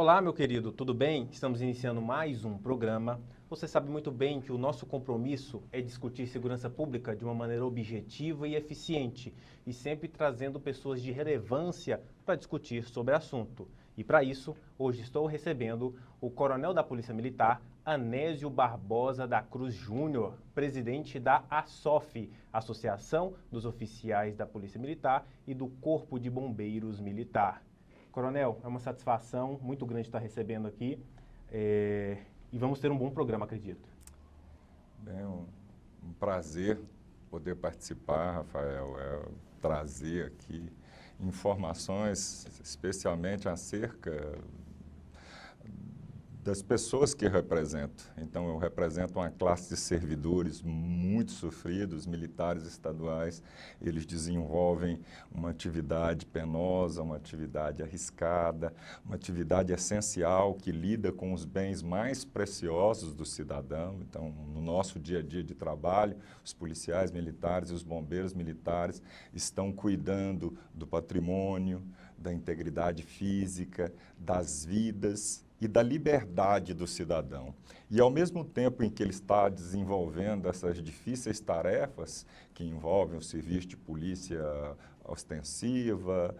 Olá, meu querido, tudo bem? Estamos iniciando mais um programa. Você sabe muito bem que o nosso compromisso é discutir segurança pública de uma maneira objetiva e eficiente, e sempre trazendo pessoas de relevância para discutir sobre o assunto. E para isso, hoje estou recebendo o Coronel da Polícia Militar, Anésio Barbosa da Cruz Júnior, presidente da ASOF, Associação dos Oficiais da Polícia Militar e do Corpo de Bombeiros Militar. Coronel, é uma satisfação muito grande estar recebendo aqui e vamos ter um bom programa, acredito. Bem, um prazer poder participar, Rafael, trazer aqui informações, especialmente acerca das pessoas que eu represento. Então, eu represento uma classe de servidores muito sofridos, militares estaduais. Eles desenvolvem uma atividade penosa, uma atividade arriscada, uma atividade essencial que lida com os bens mais preciosos do cidadão. Então, no nosso dia a dia de trabalho, os policiais militares e os bombeiros militares estão cuidando do patrimônio, da integridade física, das vidas e da liberdade do cidadão. E ao mesmo tempo em que ele está desenvolvendo essas difíceis tarefas que envolvem o serviço de polícia ostensiva,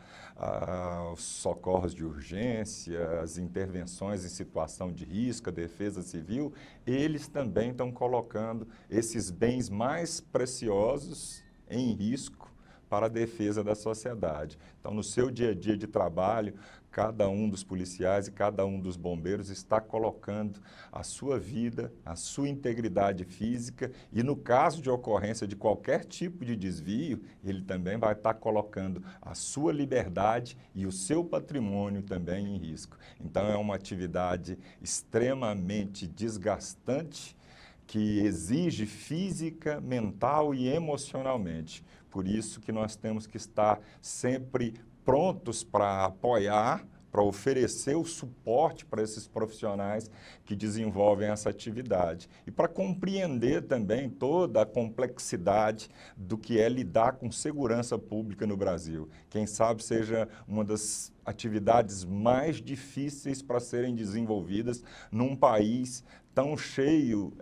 os socorros de urgência, as intervenções em situação de risco, a defesa civil, eles também estão colocando esses bens mais preciosos em risco para a defesa da sociedade. Então, no seu dia a dia de trabalho, cada um dos policiais e cada um dos bombeiros está colocando a sua vida, a sua integridade física e, no caso de ocorrência de qualquer tipo de desvio, ele também vai estar colocando a sua liberdade e o seu patrimônio também em risco. Então, é uma atividade extremamente desgastante que exige física, mental e emocionalmente. Por isso que nós temos que estar sempre prontos para apoiar, para oferecer o suporte para esses profissionais que desenvolvem essa atividade. E para compreender também toda a complexidade do que é lidar com segurança pública no Brasil. Quem sabe seja uma das atividades mais difíceis para serem desenvolvidas num país tão cheio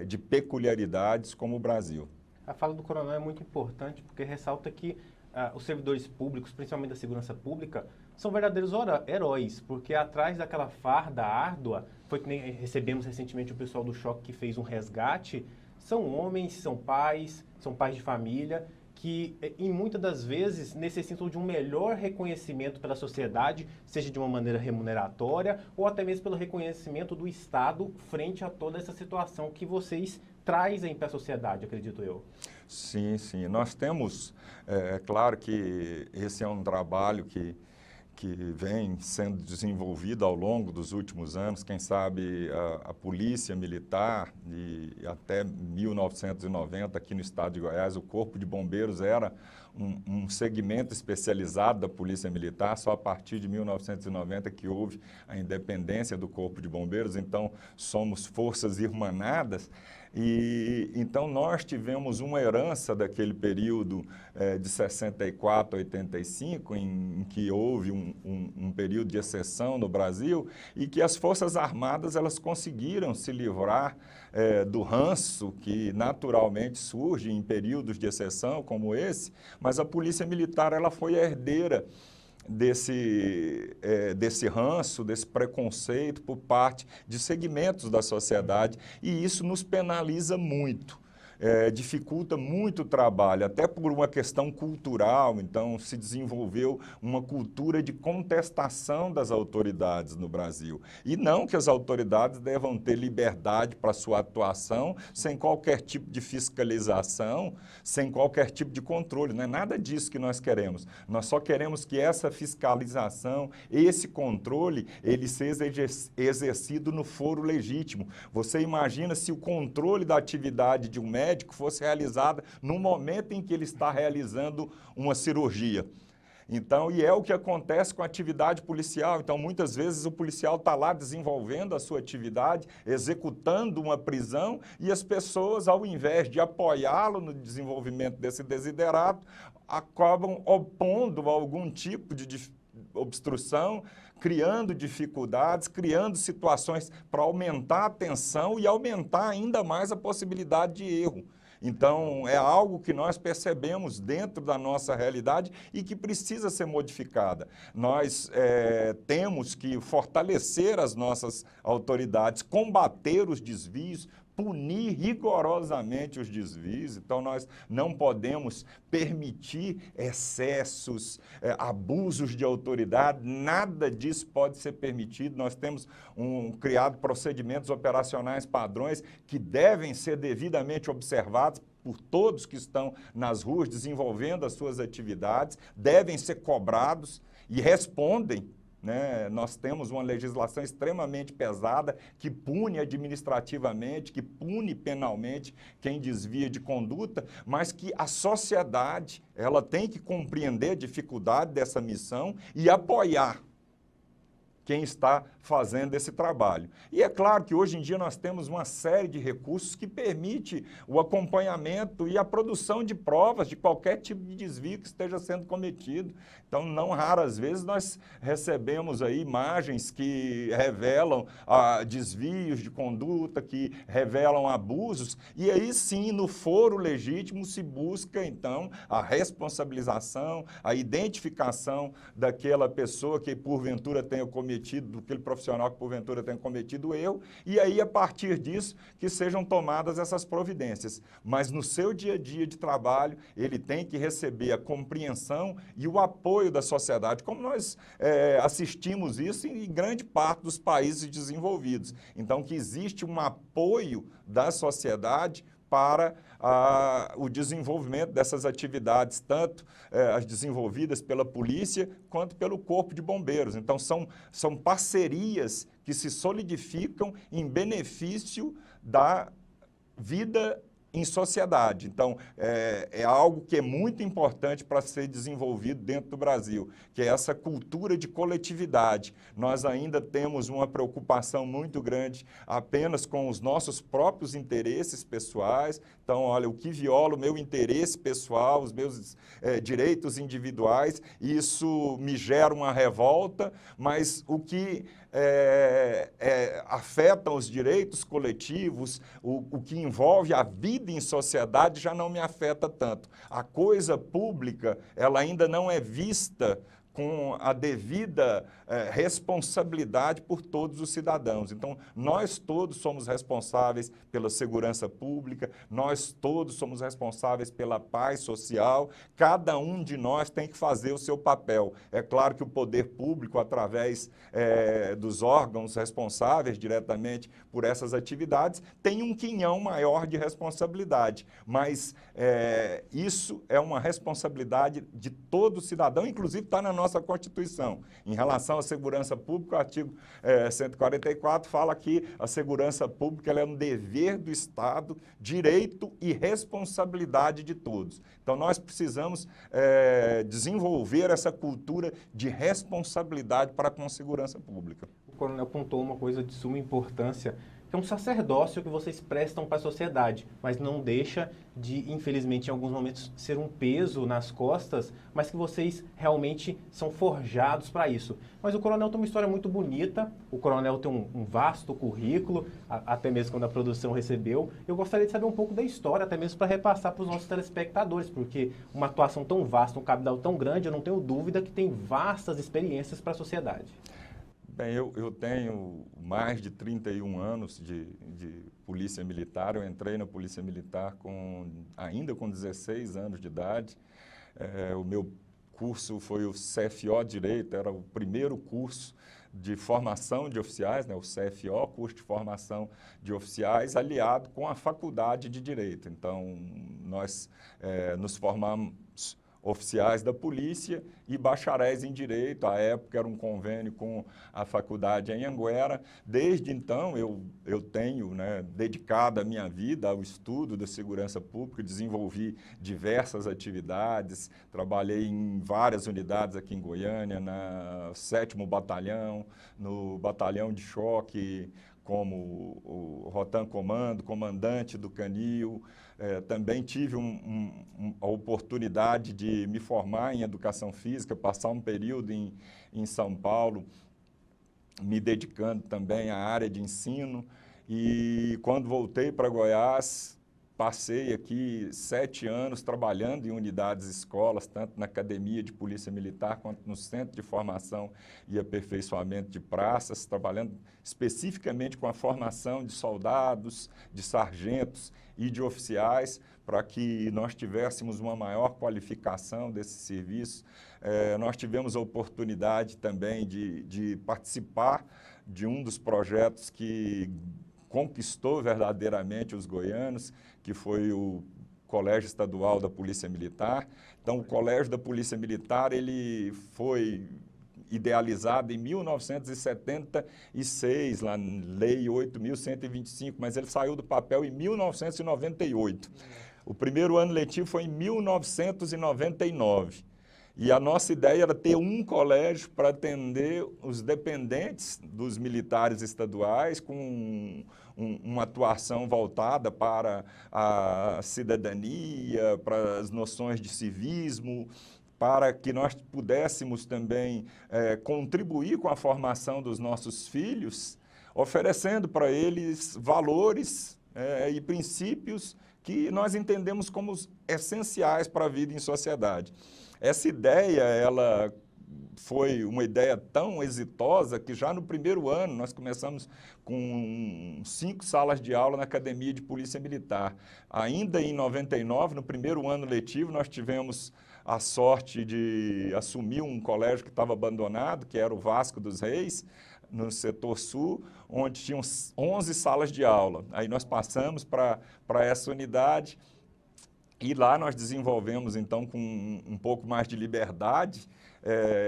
de peculiaridades como o Brasil. A fala do coronel é muito importante porque ressalta que os servidores públicos, principalmente da segurança pública, são verdadeiros heróis, porque atrás daquela farda árdua, foi que nem recebemos recentemente o pessoal do Choque que fez um resgate, são homens, são pais de família, que em muitas das vezes necessitam de um melhor reconhecimento pela sociedade, seja de uma maneira remuneratória ou até mesmo pelo reconhecimento do Estado frente a toda essa situação que vocês trazem para a sociedade, acredito eu. Sim, sim. Nós temos, claro que esse é um trabalho que vem sendo desenvolvido ao longo dos últimos anos. Quem sabe a Polícia Militar, e até 1990, aqui no estado de Goiás, o Corpo de Bombeiros era um segmento especializado da Polícia Militar. Só a partir de 1990 que houve a independência do Corpo de Bombeiros, então somos forças irmanadas. E então nós tivemos uma herança daquele período de 64 a 85, em que houve um período de exceção no Brasil, e que as Forças Armadas elas conseguiram se livrar do ranço que naturalmente surge em períodos de exceção como esse, mas a Polícia Militar ela foi a herdeira desse ranço, desse preconceito por parte de segmentos da sociedade, e isso nos penaliza muito. Dificulta muito o trabalho, até por uma questão cultural. Então se desenvolveu uma cultura de contestação das autoridades no Brasil. E não que as autoridades devam ter liberdade para sua atuação, sem qualquer tipo de fiscalização, sem qualquer tipo de controle. Não é nada disso que nós queremos. Nós só queremos que essa fiscalização, esse controle, ele seja exercido no foro legítimo. Você imagina se o controle da atividade de um médico fosse realizada no momento em que ele está realizando uma cirurgia. Então, e é o que acontece com a atividade policial. Então, muitas vezes o policial está lá desenvolvendo a sua atividade, executando uma prisão, e as pessoas, ao invés de apoiá-lo no desenvolvimento desse desiderato, acabam opondo algum tipo obstrução, criando dificuldades, criando situações para aumentar a tensão e aumentar ainda mais a possibilidade de erro. Então, é algo que nós percebemos dentro da nossa realidade e que precisa ser modificada. Nós temos que fortalecer as nossas autoridades, combater os desvios, punir rigorosamente os desvios. Então, nós não podemos permitir excessos, abusos de autoridade, nada disso pode ser permitido. Nós temos criado procedimentos operacionais padrões que devem ser devidamente observados por todos que estão nas ruas desenvolvendo as suas atividades, devem ser cobrados e respondem. Nós temos uma legislação extremamente pesada que pune administrativamente, que pune penalmente quem desvia de conduta, mas que a sociedade ela tem que compreender a dificuldade dessa missão e apoiar quem está fazendo esse trabalho. E é claro que hoje em dia nós temos uma série de recursos que permite o acompanhamento e a produção de provas de qualquer tipo de desvio que esteja sendo cometido. Então, não raras vezes nós recebemos aí imagens que revelam desvios de conduta, que revelam abusos, e aí sim, no foro legítimo, se busca então a responsabilização, a identificação daquela pessoa que porventura tenha cometido, daquele profissional que porventura tenha cometido erro, e aí a partir disso que sejam tomadas essas providências. Mas no seu dia a dia de trabalho, ele tem que receber a compreensão e o apoio da sociedade, como nós assistimos isso em grande parte dos países desenvolvidos. Então, que existe um apoio da sociedade para o desenvolvimento dessas atividades, tanto as desenvolvidas pela polícia quanto pelo Corpo de Bombeiros. Então, são parcerias que se solidificam em benefício da vida em sociedade. Então, é algo que é muito importante para ser desenvolvido dentro do Brasil, que é essa cultura de coletividade. Nós ainda temos uma preocupação muito grande apenas com os nossos próprios interesses pessoais. Então, olha, o que viola o meu interesse pessoal, os meus direitos individuais, isso me gera uma revolta, mas o que afeta os direitos coletivos, o que envolve a vida em sociedade já não me afeta tanto. A coisa pública, ela ainda não é vista com a devida responsabilidade por todos os cidadãos. Então, nós todos somos responsáveis pela segurança pública, nós todos somos responsáveis pela paz social, cada um de nós tem que fazer o seu papel. É claro que o poder público, através dos órgãos responsáveis diretamente por essas atividades, tem um quinhão maior de responsabilidade, mas isso é uma responsabilidade de todo cidadão, inclusive está na nossa Constituição. Em relação à segurança pública, o artigo 144 fala que a segurança pública ela é um dever do Estado, direito e responsabilidade de todos. Então, nós precisamos desenvolver essa cultura de responsabilidade para com a segurança pública. O coronel apontou uma coisa de suma importância, que é um sacerdócio que vocês prestam para a sociedade, mas não deixa de, infelizmente, em alguns momentos, ser um peso nas costas, mas que vocês realmente são forjados para isso. Mas o coronel tem uma história muito bonita, o coronel tem um vasto currículo, até mesmo quando a produção recebeu. Eu gostaria de saber um pouco da história, até mesmo para repassar para os nossos telespectadores, porque uma atuação tão vasta, um cabedal tão grande, eu não tenho dúvida que tem vastas experiências para a sociedade. Bem, eu tenho mais de 31 anos de polícia militar. Eu entrei na polícia militar ainda com 16 anos de idade. O meu curso foi o CFO Direito, era o primeiro curso de formação de oficiais, o CFO, curso de formação de oficiais, aliado com a Faculdade de Direito. Então, nós nos formamos oficiais da polícia e bacharéis em direito. À época era um convênio com a faculdade em Anguera. Desde então eu tenho dedicado a minha vida ao estudo da segurança pública, desenvolvi diversas atividades, trabalhei em várias unidades aqui em Goiânia, no 7º Batalhão, no Batalhão de Choque, como o Rotan Comando, comandante do Canil. Também tive a oportunidade de me formar em Educação Física, passar um período em São Paulo, me dedicando também à área de ensino. E quando voltei para Goiás, passei aqui 7 anos trabalhando em unidades escolas, tanto na Academia de Polícia Militar quanto no Centro de Formação e Aperfeiçoamento de Praças, trabalhando especificamente com a formação de soldados, de sargentos e de oficiais, para que nós tivéssemos uma maior qualificação desse serviço. Nós tivemos a oportunidade também de participar de um dos projetos que conquistou verdadeiramente os goianos, que foi o Colégio Estadual da Polícia Militar. Então, o Colégio da Polícia Militar, ele foi idealizado em 1976, lá na Lei 8.125, mas ele saiu do papel em 1998. O primeiro ano letivo foi em 1999. E a nossa ideia era ter um colégio para atender os dependentes dos militares estaduais, com uma atuação voltada para a cidadania, para as noções de civismo, para que nós pudéssemos também contribuir com a formação dos nossos filhos, oferecendo para eles valores e princípios que nós entendemos como essenciais para a vida em sociedade. Essa ideia, ela foi uma ideia tão exitosa que já no primeiro ano nós começamos com 5 salas de aula na Academia de Polícia Militar. Ainda em 99, no primeiro ano letivo, nós tivemos a sorte de assumir um colégio que estava abandonado, que era o Vasco dos Reis, no setor sul, onde tinham 11 salas de aula. Aí nós passamos para essa unidade. E lá nós desenvolvemos, então, com um pouco mais de liberdade,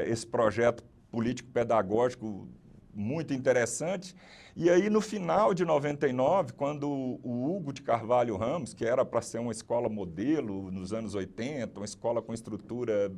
esse projeto político-pedagógico muito interessante. E aí, no final de 99, quando o Hugo de Carvalho Ramos, que era para ser uma escola modelo nos anos 80, uma escola com estrutura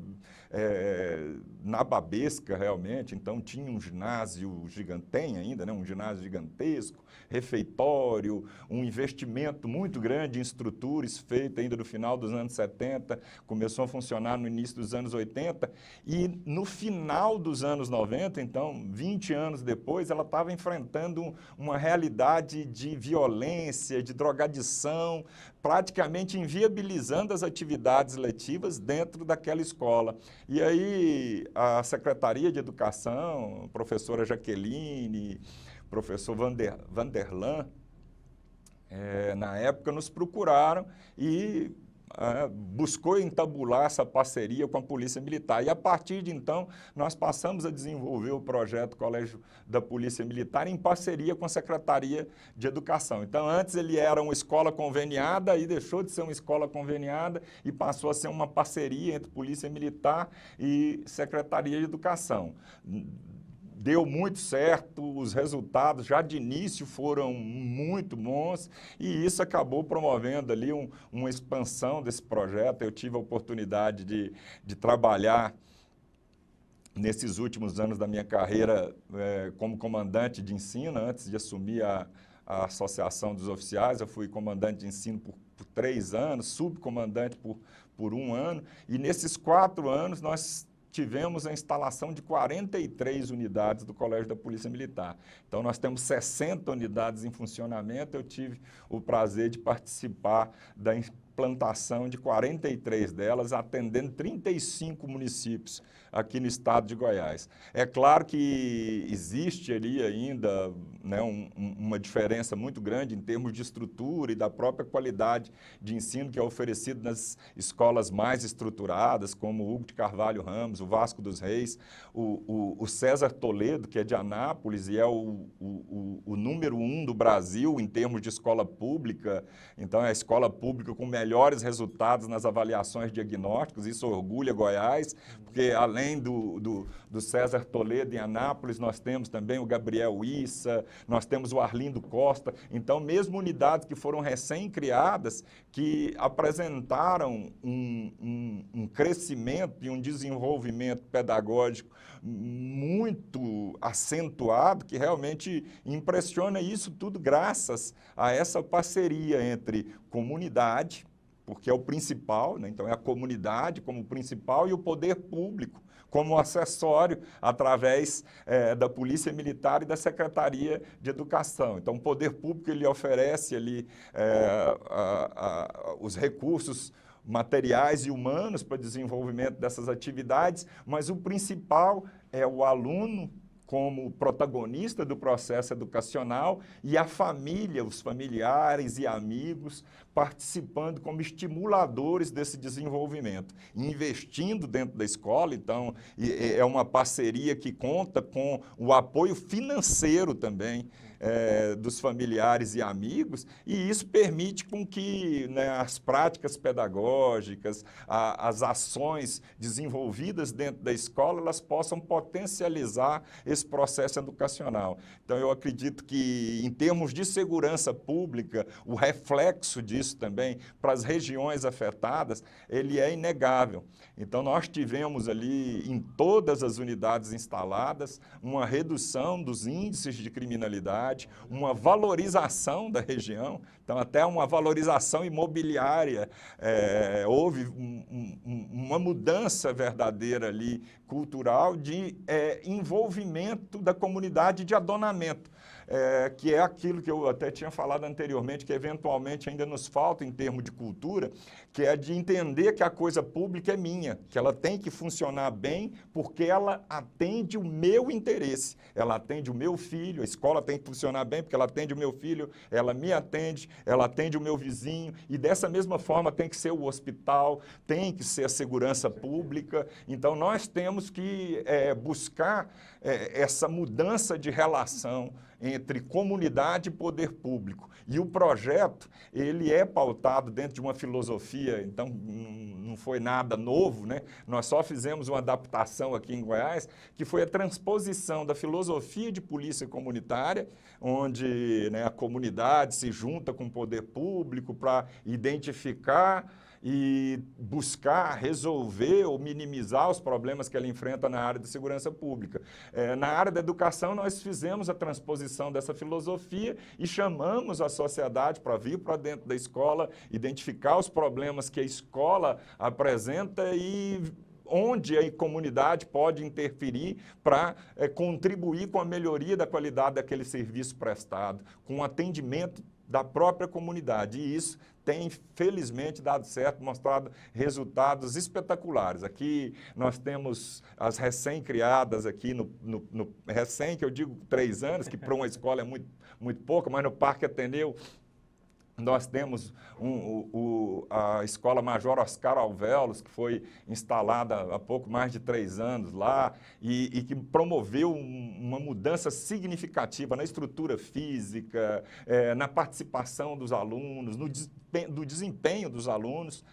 nababesca realmente, então tinha um ginásio gigante, tem ainda, né, um ginásio gigantesco, refeitório, um investimento muito grande em estruturas feito ainda no final dos anos 70, começou a funcionar no início dos anos 80, e no final dos anos 90, então 20 anos depois, ela estava enfrentando uma realidade de violência, de drogadição, praticamente inviabilizando as atividades letivas dentro daquela escola. E aí a Secretaria de Educação, a professora Jaqueline, professor Vanderlan, na época nos procuraram e buscou entabular essa parceria com a Polícia Militar. E a partir de então, nós passamos a desenvolver o projeto Colégio da Polícia Militar em parceria com a Secretaria de Educação. Então, antes ele era uma escola conveniada e deixou de ser uma escola conveniada e passou a ser uma parceria entre Polícia Militar e Secretaria de Educação. Deu muito certo, os resultados já de início foram muito bons e isso acabou promovendo ali uma expansão desse projeto. Eu tive a oportunidade de trabalhar nesses últimos anos da minha carreira como comandante de ensino, antes de assumir a Associação dos Oficiais. Eu fui comandante de ensino por 3 anos, subcomandante por 1 ano, e nesses 4 anos nós tivemos a instalação de 43 unidades do Colégio da Polícia Militar. Então, nós temos 60 unidades em funcionamento. Eu tive o prazer de participar da implantação de 43 delas, atendendo 35 municípios aqui no estado de Goiás. É claro que existe ali ainda, né, uma diferença muito grande em termos de estrutura e da própria qualidade de ensino que é oferecido nas escolas mais estruturadas, como o Hugo de Carvalho Ramos, o Vasco dos Reis, o César Toledo, que é de Anápolis e é o número 1 do Brasil em termos de escola pública. Então, é a escola pública com melhor melhores resultados nas avaliações diagnósticas, isso orgulha Goiás, porque além do César Toledo em Anápolis, nós temos também o Gabriel Issa, nós temos o Arlindo Costa, então mesmo unidades que foram recém-criadas, que apresentaram um crescimento e um desenvolvimento pedagógico muito acentuado, que realmente impressiona, isso tudo graças a essa parceria entre comunidade, porque é o principal, né? Então é a comunidade como principal e o poder público como acessório através da Polícia Militar e da Secretaria de Educação. Então o poder público ele oferece ali os recursos materiais e humanos para desenvolvimento dessas atividades, mas o principal é o aluno como protagonista do processo educacional e a família, os familiares e amigos participando como estimuladores desse desenvolvimento, investindo dentro da escola. Então, é uma parceria que conta com o apoio financeiro também dos familiares e amigos, e isso permite com que, né, as práticas pedagógicas, as ações desenvolvidas dentro da escola, elas possam potencializar esse processo educacional. Então, eu acredito que, em termos de segurança pública, o reflexo disso também para as regiões afetadas, ele é inegável. Então, nós tivemos ali, em todas as unidades instaladas, uma redução dos índices de criminalidade, uma valorização da região, então até uma valorização imobiliária, houve uma mudança verdadeira ali, cultural, de envolvimento da comunidade de adonamento. Que é aquilo que eu até tinha falado anteriormente, que eventualmente ainda nos falta em termos de cultura, que é de entender que a coisa pública é minha, que ela tem que funcionar bem, porque ela atende o meu interesse, ela atende o meu filho, a escola tem que funcionar bem, porque ela atende o meu filho, ela me atende, ela atende o meu vizinho, e dessa mesma forma tem que ser o hospital, tem que ser a segurança pública. Então nós temos que buscar essa mudança de relação entre comunidade e poder público. E o projeto, ele é pautado dentro de uma filosofia, então não foi nada novo, né? Nós só fizemos uma adaptação aqui em Goiás, que foi a transposição da filosofia de polícia comunitária, onde, né, a comunidade se junta com o poder público para identificar e buscar resolver ou minimizar os problemas que ela enfrenta na área de segurança pública. Na área da educação, nós fizemos a transposição dessa filosofia e chamamos a sociedade para vir para dentro da escola, identificar os problemas que a escola apresenta e onde a comunidade pode interferir para contribuir com a melhoria da qualidade daquele serviço prestado, com o atendimento da própria comunidade. E isso tem, felizmente, dado certo, mostrado resultados espetaculares. Aqui nós temos as recém-criadas aqui, recém, que eu digo 3 anos, que para uma escola é muito pouco, mas no Parque Ateneu nós temos a Escola Major Oscar Alvelos, que foi instalada há pouco mais de 3 anos lá e que promoveu uma mudança significativa na estrutura física, na participação dos alunos, do desempenho dos alunos.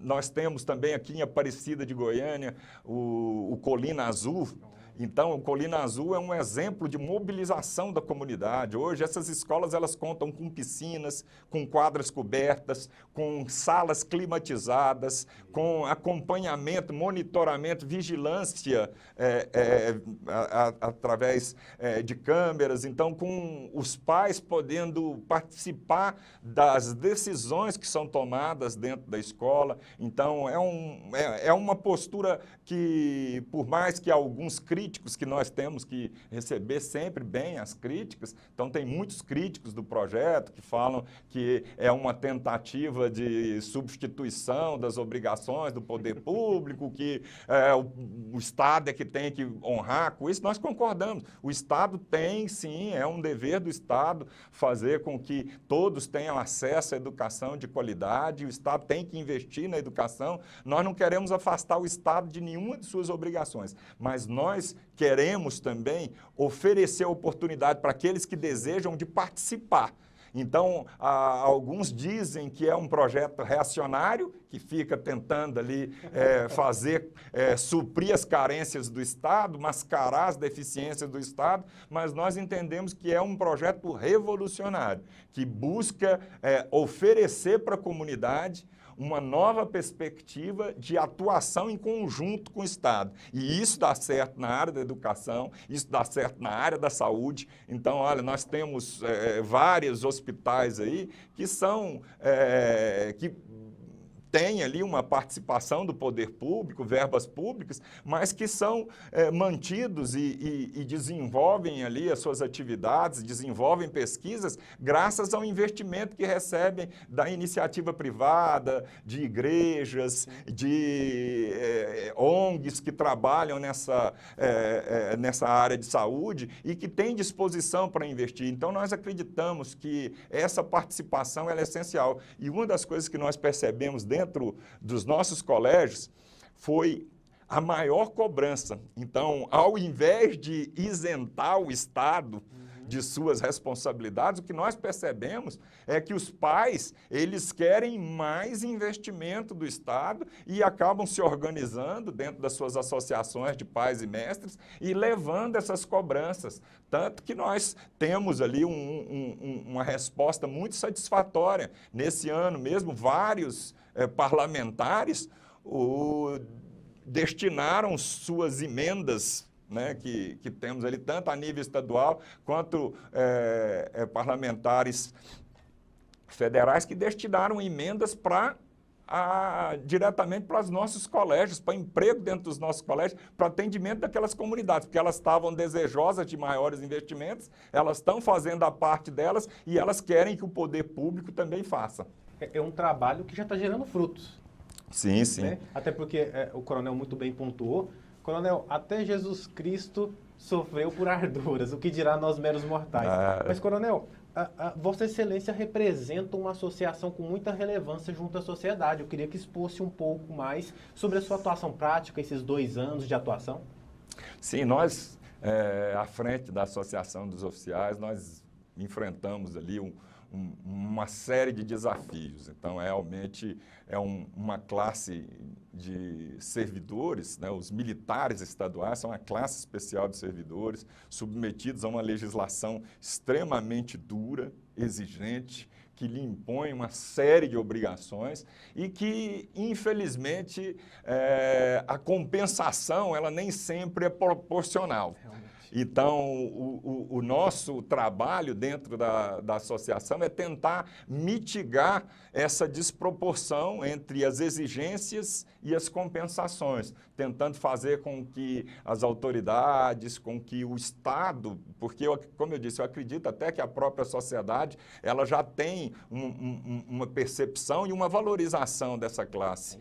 Nós temos também aqui em Aparecida de Goiânia o Colina Azul. Então, o Colina Azul é um exemplo de mobilização da comunidade. Hoje, essas escolas elas contam com piscinas, com quadras cobertas, com salas climatizadas, com acompanhamento, monitoramento, vigilância através de câmeras. Então, com os pais podendo participar das decisões que são tomadas dentro da escola. Então, é uma postura que, por mais que alguns críticos que nós temos que receber sempre bem as críticas, então tem muitos críticos do projeto que falam que é uma tentativa de substituição das obrigações do poder público, que o Estado é que tem que honrar com isso. Nós concordamos, o Estado tem sim, é um dever do Estado fazer com que todos tenham acesso à educação de qualidade, o Estado tem que investir na educação. Nós não queremos afastar o Estado de nenhuma de suas obrigações, mas nós queremos também oferecer oportunidade para aqueles que desejam de participar. Então, alguns dizem que é um projeto reacionário, que fica tentando ali suprir as carências do Estado, mascarar as deficiências do Estado, mas nós entendemos que é um projeto revolucionário, que busca oferecer para a comunidade uma nova perspectiva de atuação em conjunto com o Estado. E isso dá certo na área da educação, isso dá certo na área da saúde. Então, olha, nós temos vários hospitais aí que são... que tem ali uma participação do poder público, verbas públicas, mas que são mantidos e desenvolvem ali as suas atividades, desenvolvem pesquisas, graças ao investimento que recebem da iniciativa privada, de igrejas, de ONGs que trabalham nessa área de saúde e que têm disposição para investir. Então, nós acreditamos que essa participação ela é essencial. E uma das coisas que nós percebemos dentro dos nossos colégios foi a maior cobrança. Então, ao invés de isentar o Estado de suas responsabilidades, o que nós percebemos é que os pais, eles querem mais investimento do Estado e acabam se organizando dentro das suas associações de pais e mestres e levando essas cobranças. Tanto que nós temos ali uma resposta muito satisfatória. Nesse ano mesmo, vários parlamentares destinaram suas emendas, né, que temos ali, tanto a nível estadual, quanto parlamentares federais, que destinaram emendas diretamente para os nossos colégios, para emprego dentro dos nossos colégios, para atendimento daquelas comunidades, porque elas estavam desejosas de maiores investimentos, elas estão fazendo a parte delas e elas querem que o poder público também faça. É um trabalho que já está gerando frutos. Sim, sim. Né? Até porque o coronel muito bem pontuou. Coronel, até Jesus Cristo sofreu por arduras, o que dirá nós meros mortais. Mas, coronel, Vossa Excelência representa uma associação com muita relevância junto à sociedade. Eu queria que expôsse um pouco mais sobre a sua atuação prática, esses 2 anos de atuação. Sim, nós, à frente da Associação dos Oficiais, nós enfrentamos ali uma série de desafios. Então, realmente é uma classe de servidores, né? Os militares estaduais são uma classe especial de servidores, submetidos a uma legislação extremamente dura, exigente, que lhe impõe uma série de obrigações e que, infelizmente, a compensação ela nem sempre é proporcional. Então, o nosso trabalho dentro da associação é tentar mitigar essa desproporção entre as exigências e as compensações, tentando fazer com que as autoridades, com que o Estado, porque, como eu disse, eu acredito até que a própria sociedade, ela já tem uma percepção e uma valorização dessa classe.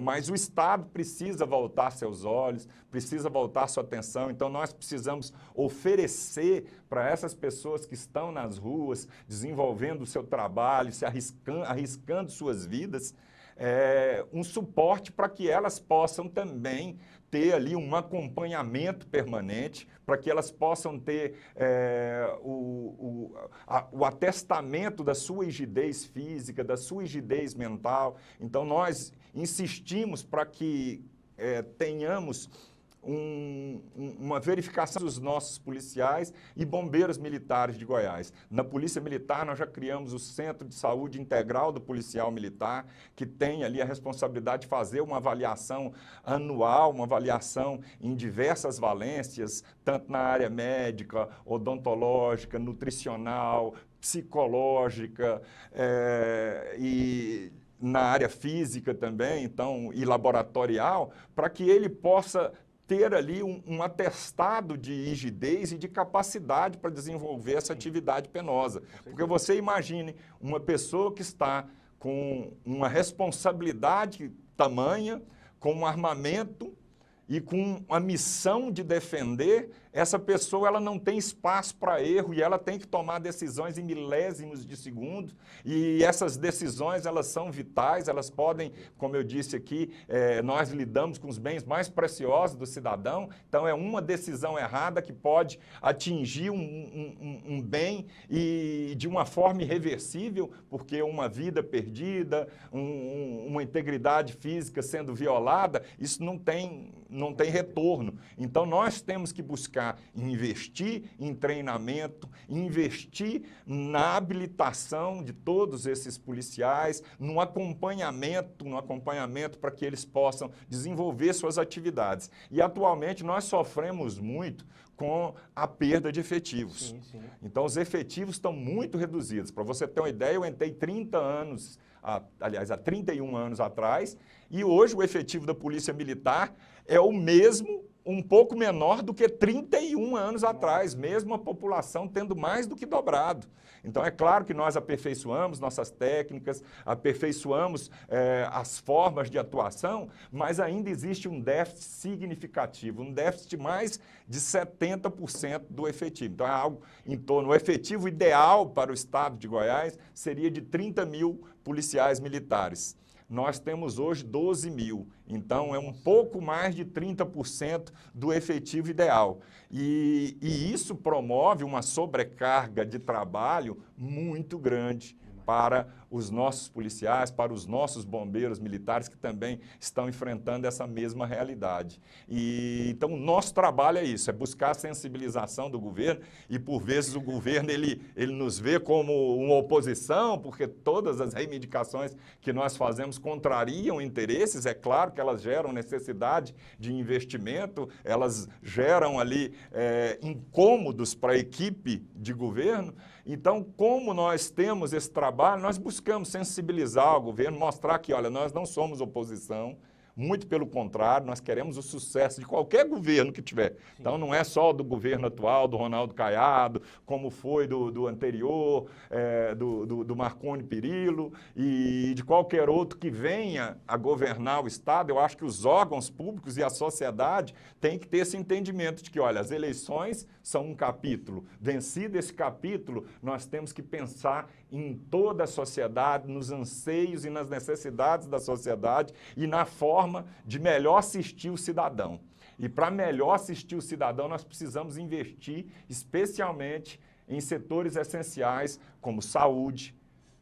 Mas o Estado precisa voltar seus olhos, precisa voltar sua atenção, então nós precisamos oferecer para essas pessoas que estão nas ruas, desenvolvendo o seu trabalho, se arriscando suas vidas, um suporte para que elas possam também ter ali um acompanhamento permanente, para que elas possam ter o atestamento da sua rigidez física, da sua rigidez mental. Então, nós insistimos para que tenhamos uma verificação dos nossos policiais e bombeiros militares de Goiás. Na Polícia Militar, nós já criamos o Centro de Saúde Integral do Policial Militar, que tem ali a responsabilidade de fazer uma avaliação anual, uma avaliação em diversas valências, tanto na área médica, odontológica, nutricional, psicológica e na área física também, então, e laboratorial, para que ele possa ter ali um atestado de rigidez e de capacidade para desenvolver essa atividade penosa. Porque você imagine uma pessoa que está com uma responsabilidade tamanha, com um armamento e com a missão de defender, essa pessoa ela não tem espaço para erro e ela tem que tomar decisões em milésimos de segundo, e essas decisões elas são vitais, elas podem, como eu disse aqui, nós lidamos com os bens mais preciosos do cidadão, então é uma decisão errada que pode atingir um bem e de uma forma irreversível, porque uma vida perdida, uma integridade física sendo violada, isso não tem retorno. Então nós temos que buscar investir em treinamento, investir na habilitação de todos esses policiais, no acompanhamento para que eles possam desenvolver suas atividades. E atualmente nós sofremos muito com a perda de efetivos. Sim, sim. Então os efetivos estão muito reduzidos. Para você ter uma ideia, eu entrei 31 anos atrás, e hoje o efetivo da Polícia Militar é o mesmo, um pouco menor do que 31 anos atrás, mesmo a população tendo mais do que dobrado. Então é claro que nós aperfeiçoamos nossas técnicas, aperfeiçoamos as formas de atuação, mas ainda existe um déficit significativo, um déficit mais de 70% do efetivo. Então é algo em torno, o efetivo ideal para o estado de Goiás seria de 30 mil policiais militares. Nós temos hoje 12 mil, então é um pouco mais de 30% do efetivo ideal. E isso promove uma sobrecarga de trabalho muito grande para os nossos policiais, para os nossos bombeiros militares que também estão enfrentando essa mesma realidade. E, então, o nosso trabalho é isso, é buscar a sensibilização do governo, e por vezes o governo ele nos vê como uma oposição, porque todas as reivindicações que nós fazemos contrariam interesses, é claro que elas geram necessidade de investimento, elas geram ali incômodos para a equipe de governo. Então, como nós temos esse trabalho, nós buscamos sensibilizar o governo, mostrar que, olha, nós não somos oposição, muito pelo contrário, nós queremos o sucesso de qualquer governo que tiver. Sim. Então, não é só do governo atual, do Ronaldo Caiado, como foi do anterior, do Marconi Perillo, e de qualquer outro que venha a governar o Estado. Eu acho que os órgãos públicos e a sociedade têm que ter esse entendimento de que, olha, as eleições são um capítulo. Vencido esse capítulo, nós temos que pensar em toda a sociedade, nos anseios e nas necessidades da sociedade e na forma de melhor assistir o cidadão. E para melhor assistir o cidadão, nós precisamos investir especialmente em setores essenciais como saúde,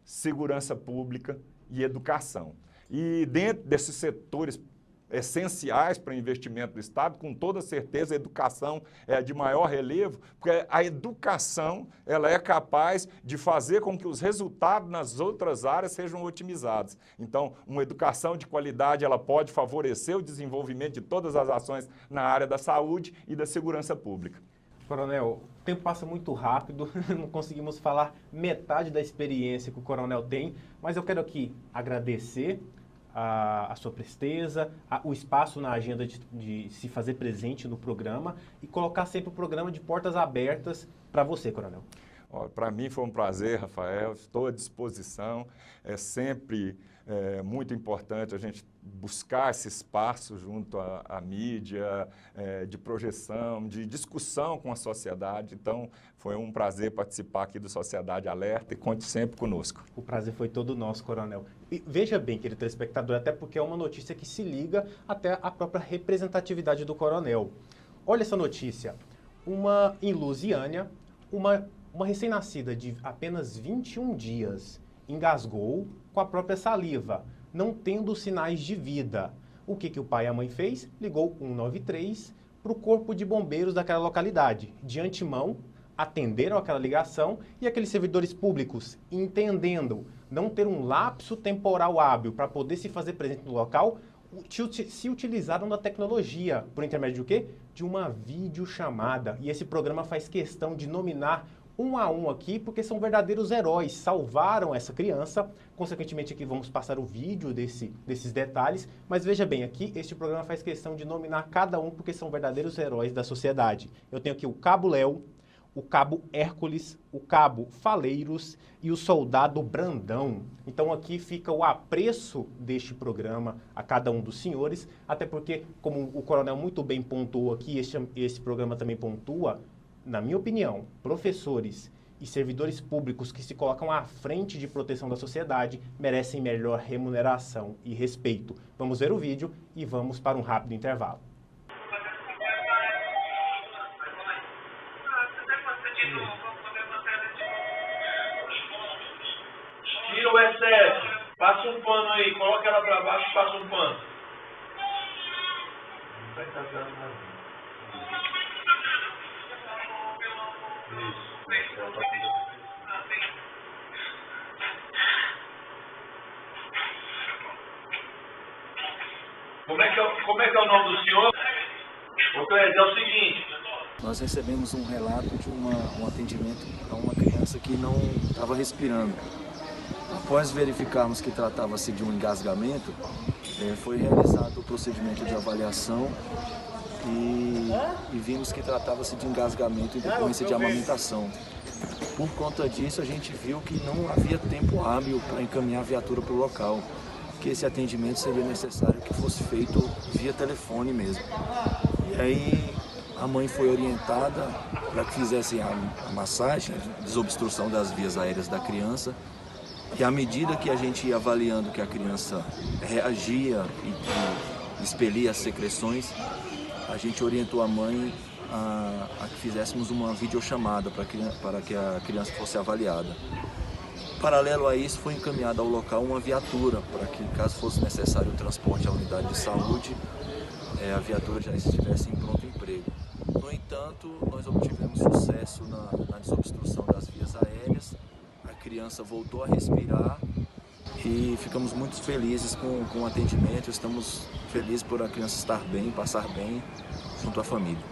segurança pública e educação. E dentro desses setores essenciais para o investimento do Estado, com toda certeza a educação é de maior relevo, porque a educação ela é capaz de fazer com que os resultados nas outras áreas sejam otimizados. Então, uma educação de qualidade ela pode favorecer o desenvolvimento de todas as ações na área da saúde e da segurança pública. Coronel, o tempo passa muito rápido, não conseguimos falar metade da experiência que o coronel tem, mas eu quero aqui agradecer a sua presteza, o espaço na agenda de se fazer presente no programa e colocar sempre o programa de portas abertas para você, coronel. Para mim foi um prazer, Rafael, estou à disposição. É sempre muito importante a gente buscar esse espaço junto à mídia, de projeção, de discussão com a sociedade. Então, foi um prazer participar aqui do Sociedade Alerta e conte sempre conosco. O prazer foi todo nosso, coronel. E veja bem, querido telespectador, até porque é uma notícia que se liga até à própria representatividade do coronel. Olha essa notícia. Em Lusiânia, uma recém-nascida de apenas 21 dias engasgou com a própria saliva, não tendo sinais de vida. O que o pai e a mãe fez? Ligou 193 para o corpo de bombeiros daquela localidade. De antemão, atenderam aquela ligação e aqueles servidores públicos, entendendo não ter um lapso temporal hábil para poder se fazer presente no local, se utilizaram da tecnologia, por intermédio de quê? De uma videochamada. E esse programa faz questão de nominar um a um aqui, porque são verdadeiros heróis, salvaram essa criança. Consequentemente, aqui vamos passar o vídeo desses detalhes, mas veja bem, aqui este programa faz questão de nominar cada um, porque são verdadeiros heróis da sociedade. Eu tenho aqui o Cabo Léo, o cabo Hércules, o cabo Faleiros e o soldado Brandão. Então aqui fica o apreço deste programa a cada um dos senhores, até porque, como o coronel muito bem pontuou aqui, este programa também pontua, na minha opinião, professores e servidores públicos que se colocam à frente de proteção da sociedade merecem melhor remuneração e respeito. Vamos ver o vídeo e vamos para um rápido intervalo. Tira o excesso, passa um pano aí, coloca ela pra baixo e passa um pano. Não vai casar nada. Isso. Como é que é o nome do senhor? Ô Clédio, é o seguinte. Nós recebemos um relato de um atendimento a uma criança que não estava respirando. Após verificarmos que tratava-se de um engasgamento, foi realizado o procedimento de avaliação e vimos que tratava-se de engasgamento em decorrência de amamentação. Por conta disso, a gente viu que não havia tempo hábil para encaminhar a viatura para o local, que esse atendimento seria necessário que fosse feito via telefone mesmo. E aí a mãe foi orientada para que fizessem a massagem, a desobstrução das vias aéreas da criança. E à medida que a gente ia avaliando que a criança reagia e expelia as secreções, a gente orientou a mãe a que fizéssemos uma videochamada para que a criança fosse avaliada. Paralelo a isso, foi encaminhada ao local uma viatura para que, caso fosse necessário o transporte à unidade de saúde, a viatura já estivesse em pronto emprego. No entanto, nós obtivemos sucesso na desobstrução das vias aéreas, a criança voltou a respirar e ficamos muito felizes com o atendimento, estamos felizes por a criança estar bem, passar bem junto à família.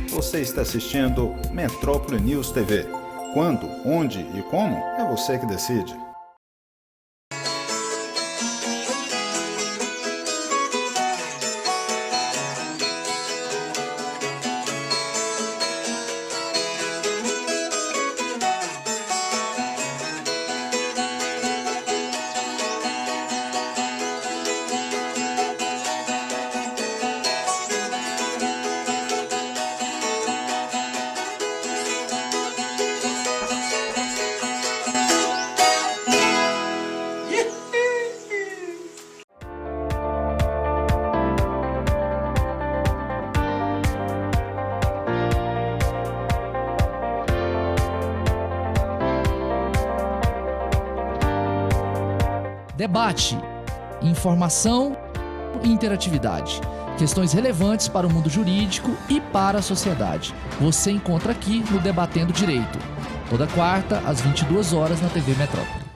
Você está assistindo Metrópole News TV. Quando, onde e como, é você que decide. Debate, informação e interatividade. Questões relevantes para o mundo jurídico e para a sociedade. Você encontra aqui no Debatendo Direito. Toda quarta, às 22 horas, na TV Metrópole.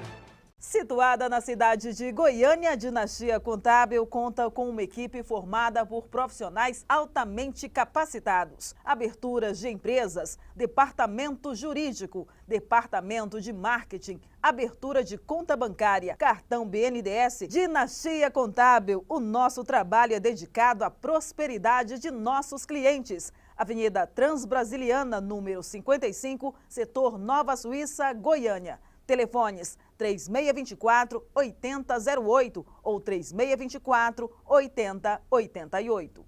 Situada na cidade de Goiânia, a Dinastia Contábil conta com uma equipe formada por profissionais altamente capacitados. Aberturas de empresas, departamento jurídico, departamento de marketing, abertura de conta bancária, cartão BNDES. Dinastia Contábil, o nosso trabalho é dedicado à prosperidade de nossos clientes. Avenida Transbrasiliana, número 55, setor Nova Suíça, Goiânia. Telefones 3624-8008 ou 3624-8088.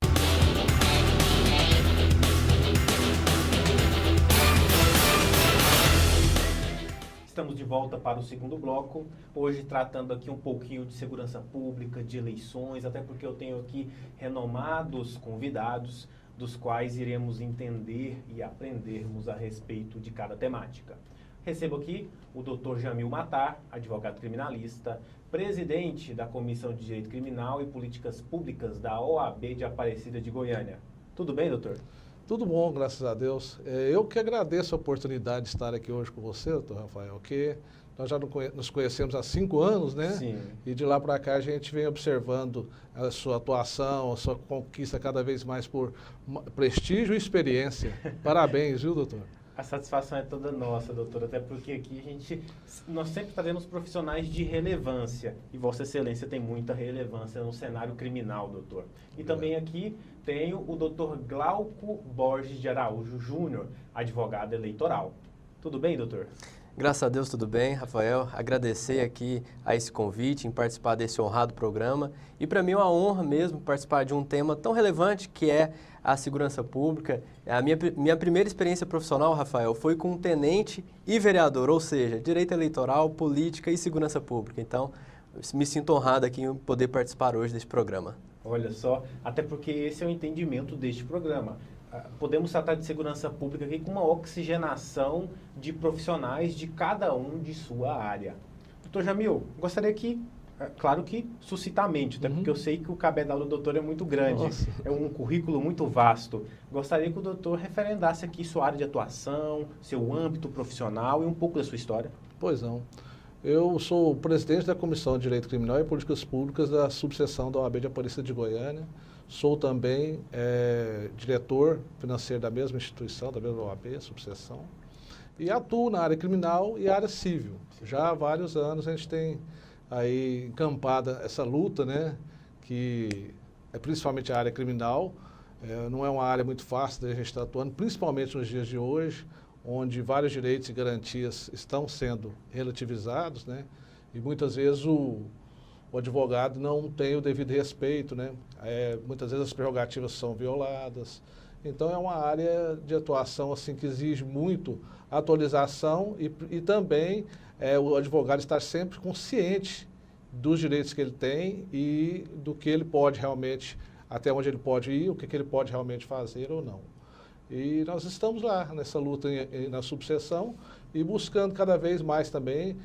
Estamos de volta para o segundo bloco, hoje tratando aqui um pouquinho de segurança pública, de eleições, até porque eu tenho aqui renomados convidados, dos quais iremos entender e aprendermos a respeito de cada temática. Recebo aqui o Dr. Jamil Matar, advogado criminalista, presidente da Comissão de Direito Criminal e Políticas Públicas da OAB de Aparecida de Goiânia. Tudo bem, doutor? Tudo bom, graças a Deus. Eu que agradeço a oportunidade de estar aqui hoje com você, doutor Rafael, que nós já nos conhecemos há 5 anos, né? Sim. E de lá para cá a gente vem observando a sua atuação, a sua conquista cada vez mais por prestígio e experiência. Parabéns, viu, doutor? A satisfação é toda nossa, doutor, até porque aqui nós sempre trazemos profissionais de relevância, e Vossa Excelência tem muita relevância no cenário criminal, doutor. E também aqui tenho o doutor Glauco Borges de Araújo Júnior, advogado eleitoral. Tudo bem, doutor? Graças a Deus, tudo bem, Rafael. Agradecer aqui a esse convite, em participar desse honrado programa. E para mim é uma honra mesmo participar de um tema tão relevante que é a segurança pública. A minha primeira experiência profissional, Rafael, foi com tenente e vereador, ou seja, direito eleitoral, política e segurança pública. Então, me sinto honrado aqui em poder participar hoje desse programa. Olha só, até porque esse é o entendimento deste programa. Podemos tratar de segurança pública aqui com uma oxigenação de profissionais de cada um de sua área. Doutor Jamil, gostaria que, claro que suscitamente, até porque eu sei que o cabedal do doutor é muito grande, é um currículo muito vasto. Gostaria que o doutor referendasse aqui sua área de atuação, seu âmbito profissional e um pouco da sua história. Pois não. Eu sou o presidente da Comissão de Direito Criminal e Políticas Públicas da subseção da OAB de Aparecida de Goiânia. Sou também diretor financeiro da mesma instituição, da mesma OAB, subseção. E atuo na área criminal e área civil. Já há vários anos a gente tem aí encampada essa luta, né? Que é principalmente a área criminal. Não é uma área muito fácil da gente estar atuando, principalmente nos dias de hoje, onde vários direitos e garantias estão sendo relativizados, né? E muitas vezes o advogado não tem o devido respeito, né? Muitas vezes as prerrogativas são violadas. Então é uma área de atuação assim, que exige muito atualização e também o advogado estar sempre consciente dos direitos que ele tem e do que ele pode realmente, até onde ele pode ir, o que ele pode realmente fazer ou não. E nós estamos lá nessa luta na subseção e buscando cada vez mais também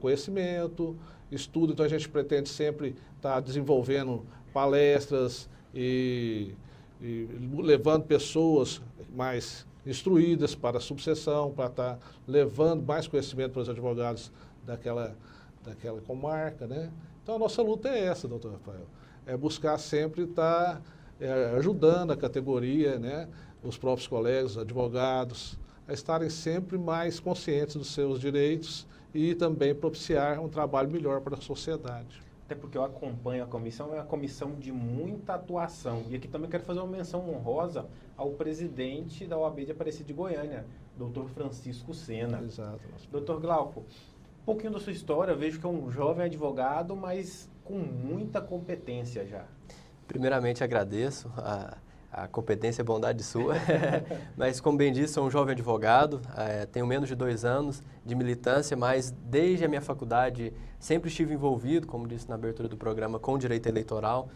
conhecimento, estudo. Então a gente pretende sempre estar desenvolvendo palestras e levando pessoas mais instruídas para a subseção, para estar levando mais conhecimento para os advogados daquela comarca, né? Então a nossa luta é essa, doutor Rafael, é buscar sempre estar ajudando a categoria, né? Os próprios colegas, os advogados, a estarem sempre mais conscientes dos seus direitos e também propiciar um trabalho melhor para a sociedade. Até porque eu acompanho a comissão, é uma comissão de muita atuação. E aqui também quero fazer uma menção honrosa ao presidente da OAB de Aparecida de Goiânia, doutor Francisco Sena. Exato. Doutor Glauco, um pouquinho da sua história, eu vejo que é um jovem advogado, mas com muita competência já. Primeiramente agradeço a competência e bondade sua, mas como bem disse, sou um jovem advogado, tenho menos de 2 anos de militância, mas desde a minha faculdade sempre estive envolvido, como disse na abertura do programa, com direito eleitoral.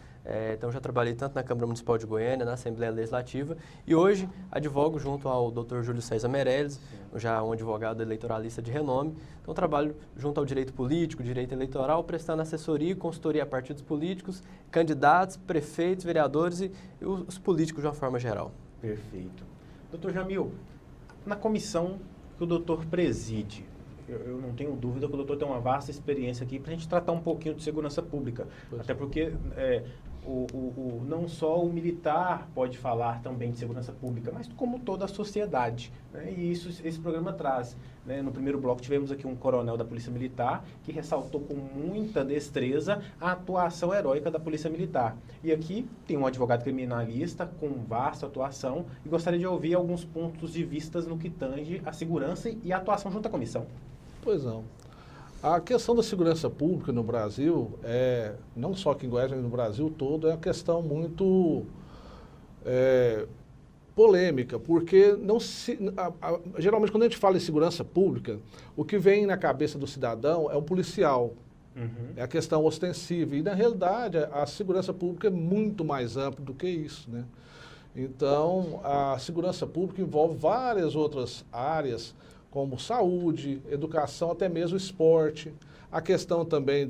Então já trabalhei tanto na Câmara Municipal de Goiânia, na Assembleia Legislativa, e hoje advogo junto ao Dr. Júlio César Meirelles, já um advogado eleitoralista de renome. Então trabalho junto ao direito político, direito eleitoral, prestando assessoria e consultoria a partidos políticos, candidatos, prefeitos, vereadores e os políticos de uma forma geral. Perfeito. Doutor Jamil, na comissão que o doutor preside, eu não tenho dúvida que o doutor tem uma vasta experiência aqui para a gente tratar um pouquinho de segurança pública. Até porque não só o militar pode falar também de segurança pública, mas como toda a sociedade, né? E isso esse programa traz, né? No primeiro bloco tivemos aqui um coronel da Polícia Militar que ressaltou com muita destreza a atuação heróica da Polícia Militar. E aqui tem um advogado criminalista com vasta atuação e gostaria de ouvir alguns pontos de vista no que tange a segurança e a atuação junto à comissão. Pois não. A questão da segurança pública no Brasil, não só aqui em Goiás, mas no Brasil todo, é uma questão muito polêmica, porque geralmente quando a gente fala em segurança pública, o que vem na cabeça do cidadão é o policial, é a questão ostensiva, e na realidade a segurança pública é muito mais ampla do que isso, né? Então, a segurança pública envolve várias outras áreas, como saúde, educação, até mesmo esporte. A questão também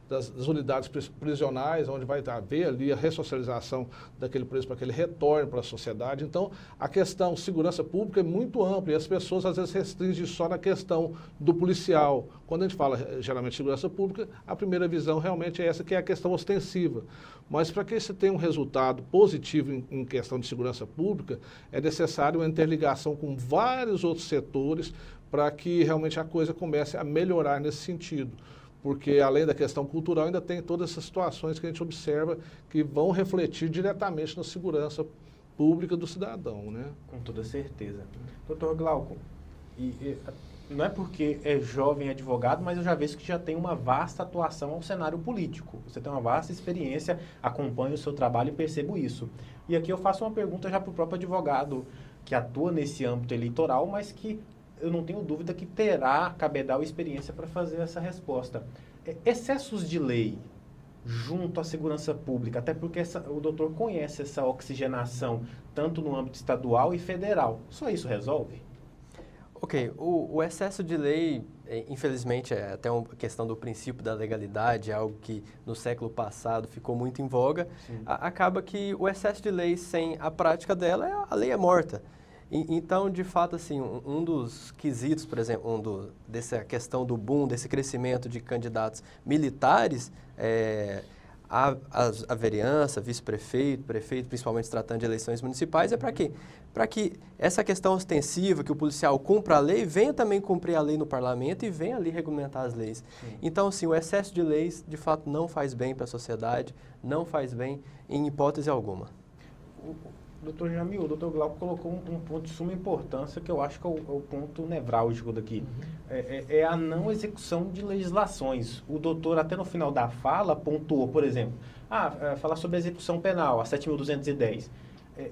das unidades prisionais, onde vai haver ali a ressocialização daquele preso para que ele retorne para a sociedade. Então, a questão segurança pública é muito ampla e as pessoas às vezes restringem só na questão do policial. Quando a gente fala geralmente segurança pública, a primeira visão realmente é essa, que é a questão ostensiva. Mas para que você tenha um resultado positivo em questão de segurança pública, é necessário uma interligação com vários outros setores para que realmente a coisa comece a melhorar nesse sentido. Porque além da questão cultural, ainda tem todas essas situações que a gente observa que vão refletir diretamente na segurança pública do cidadão, né? Com toda certeza. Doutor Glauco, não é porque é jovem advogado, mas eu já vejo que já tem uma vasta atuação ao cenário político. Você tem uma vasta experiência, acompanho o seu trabalho e percebo isso. E aqui eu faço uma pergunta já para o próprio advogado que atua nesse âmbito eleitoral, mas que eu não tenho dúvida que terá cabedal e experiência para fazer essa resposta. Excessos de lei junto à segurança pública, até porque o doutor conhece essa oxigenação tanto no âmbito estadual e federal. Só isso resolve? Ok, o excesso de lei, infelizmente, é até uma questão do princípio da legalidade, é algo que no século passado ficou muito em voga. Acaba que o excesso de lei sem a prática dela, a lei é morta. Então, de fato, assim, um dos quesitos, por exemplo, dessa questão do boom, desse crescimento de candidatos militares, a vereança, vice-prefeito, prefeito, principalmente tratando de eleições municipais, é para quê? Para que essa questão ostensiva, que o policial cumpra a lei, venha também cumprir a lei no parlamento e venha ali regulamentar as leis. Então, assim, o excesso de leis, de fato, não faz bem para a sociedade, não faz bem em hipótese alguma. Doutor Jamil, o doutor Glauco colocou um ponto de suma importância que eu acho que é o ponto nevrálgico daqui. É a não execução de legislações. O doutor, até no final da fala, pontuou, por exemplo, falar sobre a execução penal, a 7.210.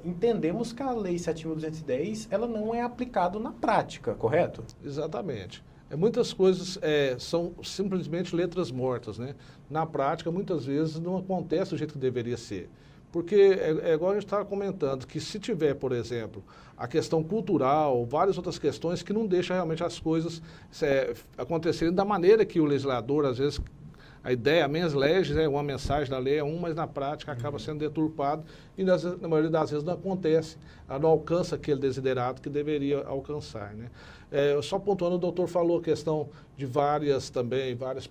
Entendemos que a lei 7.210, ela não é aplicada na prática, correto? Exatamente. Muitas coisas são simplesmente letras mortas, né? Na prática, muitas vezes, não acontece do jeito que deveria ser. Porque é igual a gente estava comentando, que se tiver, por exemplo, a questão cultural, várias outras questões que não deixam realmente as coisas acontecerem da maneira que o legislador, às vezes, a ideia, a mens legis, uma mensagem da lei é mas na prática acaba sendo deturpado e na maioria das vezes não acontece, ela não alcança aquele desiderato que deveria alcançar, né? Só pontuando, o doutor falou a questão de várias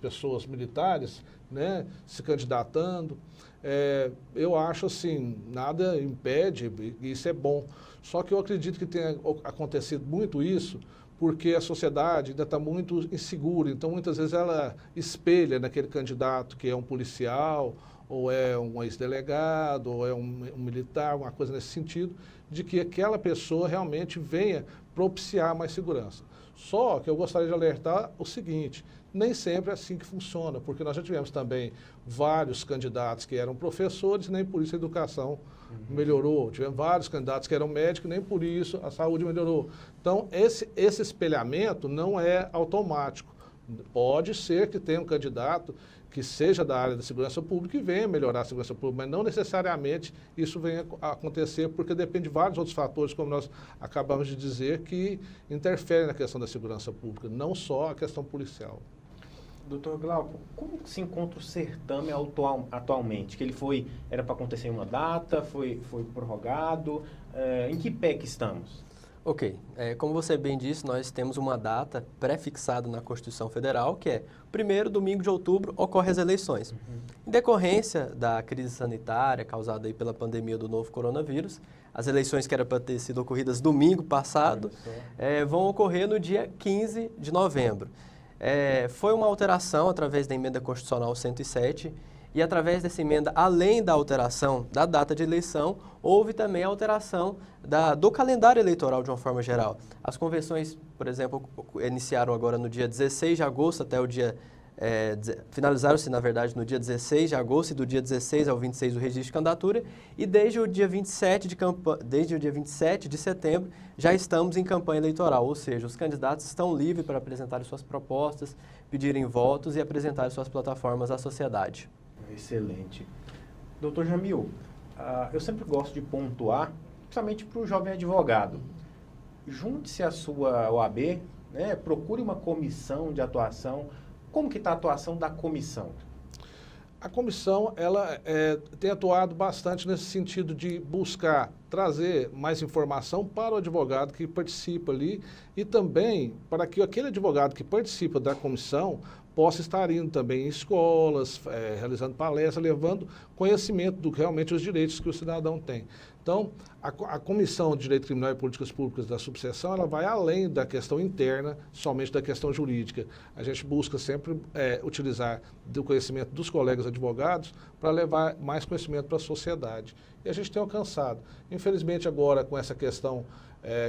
pessoas militares, né, se candidatando. Eu acho assim, nada impede, e isso é bom. Só que eu acredito que tenha acontecido muito isso, porque a sociedade ainda está muito insegura. Então, muitas vezes, ela espelha naquele candidato que é um policial, ou é um ex-delegado, ou é um militar, alguma coisa nesse sentido, de que aquela pessoa realmente venha propiciar mais segurança. Só que eu gostaria de alertar o seguinte, nem sempre é assim que funciona, porque nós já tivemos também vários candidatos que eram professores, nem por isso a educação melhorou. Tivemos vários candidatos que eram médicos, nem por isso a saúde melhorou. Então, esse espelhamento não é automático. Pode ser que tenha um candidato que seja da área da segurança pública e venha melhorar a segurança pública, mas não necessariamente isso venha a acontecer, porque depende de vários outros fatores, como nós acabamos de dizer, que interferem na questão da segurança pública, não só a questão policial. Doutor Glauco, como se encontra o certame atualmente? Que era para acontecer em uma data, foi prorrogado, em que pé que estamos? Ok, como você bem disse, nós temos uma data pré-fixada na Constituição Federal, que é o 1º domingo de outubro ocorrem as eleições. Em decorrência da crise sanitária causada aí pela pandemia do novo coronavírus, as eleições que eram para ter sido ocorridas domingo passado, vão ocorrer no dia 15 de novembro. Foi uma alteração através da emenda constitucional 107 e através dessa emenda, além da alteração da data de eleição, houve também a alteração do calendário eleitoral de uma forma geral. As convenções, por exemplo, iniciaram agora no dia 16 de agosto até o dia... finalizaram-se, na verdade, no dia 16 de agosto e do dia 16 ao 26 do registro de candidatura e desde o dia 27 de setembro já estamos em campanha eleitoral, ou seja, os candidatos estão livres para apresentar suas propostas, pedirem votos e apresentar suas plataformas à sociedade. Excelente. Doutor Jamil, eu sempre gosto de pontuar, principalmente para o jovem advogado. Junte-se à sua OAB, né, procure uma comissão de atuação, como que está a atuação da comissão? A comissão ela tem atuado bastante nesse sentido de buscar trazer mais informação para o advogado que participa ali e também para que aquele advogado que participa da comissão possa estar indo também em escolas, realizando palestras, levando conhecimento do que realmente os direitos que o cidadão tem. Então, a Comissão de Direito Criminal e Políticas Públicas da subseção, ela vai além da questão interna, somente da questão jurídica. A gente busca sempre utilizar do conhecimento dos colegas advogados para levar mais conhecimento para a sociedade. E a gente tem alcançado. Infelizmente, agora, com essa questão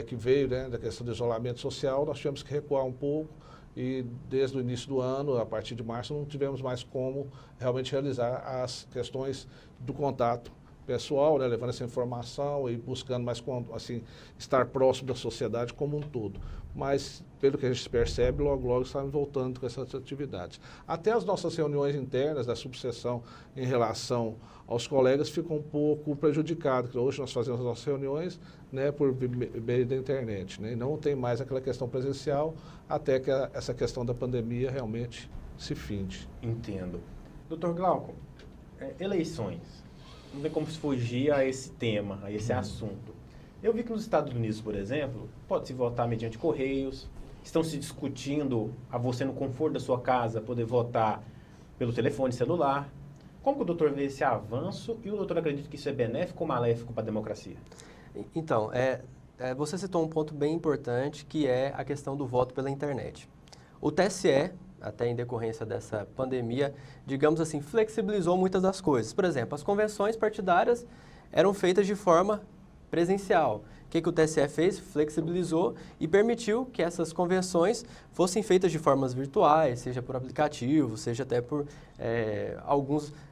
que veio, né, da questão do isolamento social, nós tivemos que recuar um pouco e desde o início do ano, a partir de março, não tivemos mais como realmente realizar as questões do contato pessoal, né, levando essa informação e buscando mais, assim, estar próximo da sociedade como um todo. Mas, pelo que a gente percebe, logo, logo estamos voltando com essas atividades. Até as nossas reuniões internas da subseção em relação aos colegas ficam um pouco prejudicadas. Hoje nós fazemos as nossas reuniões, né, por meio da internet, né, e não tem mais aquela questão presencial até que essa questão da pandemia realmente se finde. Entendo. Doutor Glauco, eleições. Não tem como fugir a esse tema, a esse assunto. Eu vi que nos Estados Unidos, por exemplo, pode-se votar mediante correios, estão se discutindo a você no conforto da sua casa poder votar pelo telefone celular. Como que o doutor vê esse avanço e o doutor acredita que isso é benéfico ou maléfico para a democracia? Então, você citou um ponto bem importante, que é a questão do voto pela internet. O TSE, até em decorrência dessa pandemia, digamos assim, flexibilizou muitas das coisas. Por exemplo, as convenções partidárias eram feitas de forma presencial. O que o TSE fez? Flexibilizou e permitiu que essas convenções fossem feitas de formas virtuais, seja por aplicativo, seja até por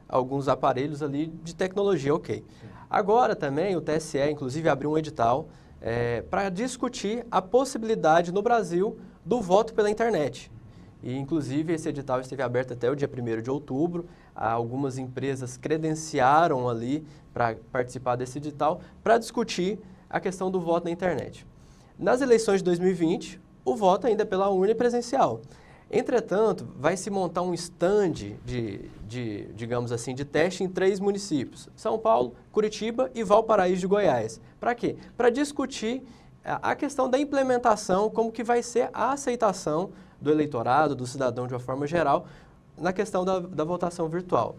alguns aparelhos ali de tecnologia, ok. Agora também o TSE, inclusive, abriu um edital para discutir a possibilidade no Brasil do voto pela internet. E, inclusive, esse edital esteve aberto até o dia 1º de outubro. Algumas empresas credenciaram ali para participar desse edital para discutir a questão do voto na internet. Nas eleições de 2020, o voto ainda é pela urna presencial. Entretanto, vai se montar um stand digamos assim, de teste em 3 municípios: São Paulo, Curitiba e Valparaíso de Goiás. Para quê? Para discutir a questão da implementação, como que vai ser a aceitação do eleitorado, do cidadão de uma forma geral, na questão da votação virtual.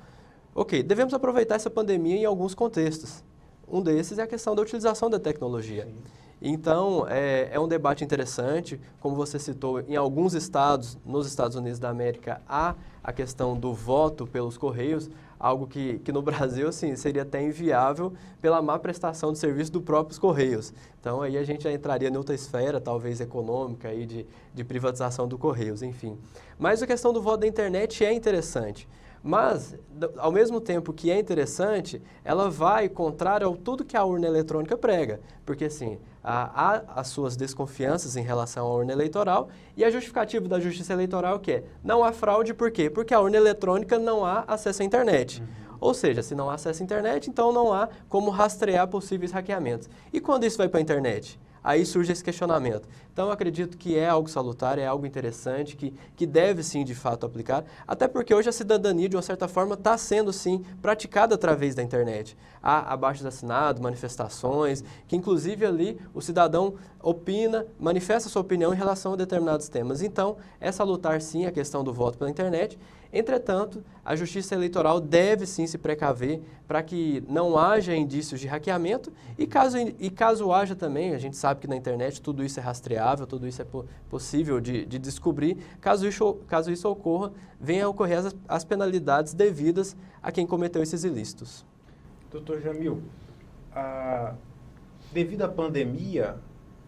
Ok, devemos aproveitar essa pandemia em alguns contextos. Um desses é a questão da utilização da tecnologia. Sim. Então, é um debate interessante, como você citou, em alguns estados, nos Estados Unidos da América, há a questão do voto pelos correios, algo que no Brasil, assim, seria até inviável pela má prestação de serviço dos próprios correios. Então, aí a gente já entraria em outra esfera, talvez econômica, aí de privatização do correios, enfim. Mas a questão do voto da internet é interessante. Mas, ao mesmo tempo que é interessante, ela vai contrário a tudo que a urna eletrônica prega. Porque, assim, há as suas desconfianças em relação à urna eleitoral e a justificativa da Justiça Eleitoral que é: não há fraude, por quê? Porque a urna eletrônica não há acesso à internet. Ou seja, se não há acesso à internet, então não há como rastrear possíveis hackeamentos. E quando isso vai para a internet? Aí surge esse questionamento. Então, eu acredito que é algo salutar, é algo interessante, que deve, sim, de fato, aplicar, até porque hoje a cidadania, de uma certa forma, está sendo, sim, praticada através da internet. Há abaixo-assinado, manifestações, que, inclusive, ali o cidadão opina, manifesta sua opinião em relação a determinados temas. Então, é salutar, sim, a questão do voto pela internet. Entretanto, a Justiça Eleitoral deve sim se precaver para que não haja indícios de hackeamento e caso haja também, a gente sabe que na internet tudo isso é rastreável, tudo isso é possível de descobrir, caso isso ocorra, venha a ocorrer as penalidades devidas a quem cometeu esses ilícitos. Doutor Jamil, devido à pandemia,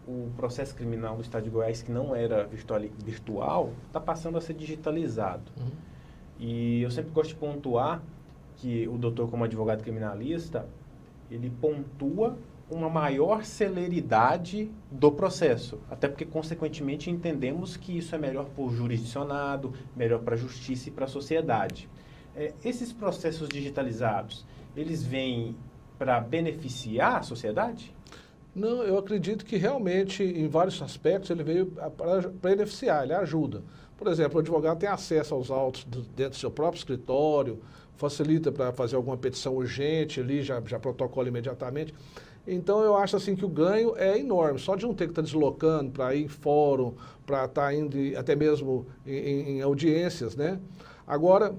o processo criminal do Estado de Goiás, que não era virtual, está passando a ser digitalizado. E eu sempre gosto de pontuar que o doutor, como advogado criminalista, ele pontua uma maior celeridade do processo. Até porque, consequentemente, entendemos que isso é melhor para o jurisdicionado, melhor para a justiça e para a sociedade. Esses processos digitalizados, eles vêm para beneficiar a sociedade? Não, eu acredito que realmente, em vários aspectos, ele veio para beneficiar, ele ajuda. Por exemplo, o advogado tem acesso aos autos dentro do seu próprio escritório, facilita para fazer alguma petição urgente ali, já protocola imediatamente. Então, eu acho assim que o ganho é enorme, só de não ter que estar deslocando para ir em fórum, para estar indo até mesmo em audiências, né? Agora,